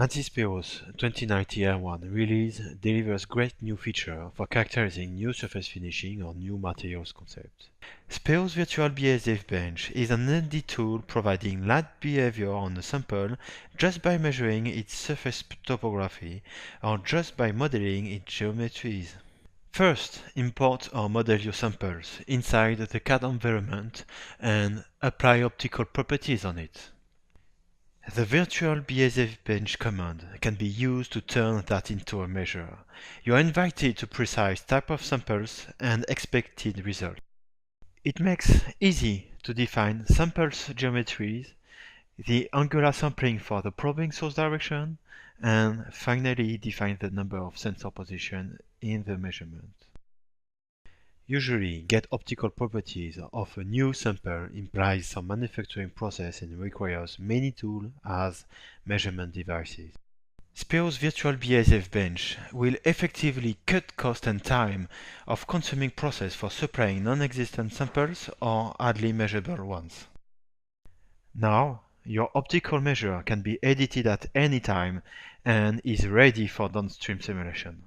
ANSYS SPEOS 2019 R1 release delivers great new feature for characterizing new surface finishing or new materials concepts. SPEOS Virtual BSDF Bench is an handy tool providing light behavior on a sample just by measuring its surface topography or just by modeling its geometries. First, import or model your samples inside the CAD environment and apply optical properties on it. The virtual BSDF bench command can be used to turn that into a measure. You are invited to precise type of samples and expected result. It makes easy to define samples geometries, the angular sampling for the probing source direction, and finally define the number of sensor positions in the measurement. Usually, get optical properties of a new sample implies some manufacturing process and requires many tools as measurement devices. SPEOS Virtual BSDF Bench will effectively cut cost and time of consuming process for supplying non-existent samples or hardly measurable ones. Now, your optical measure can be edited at any time and is ready for downstream simulation.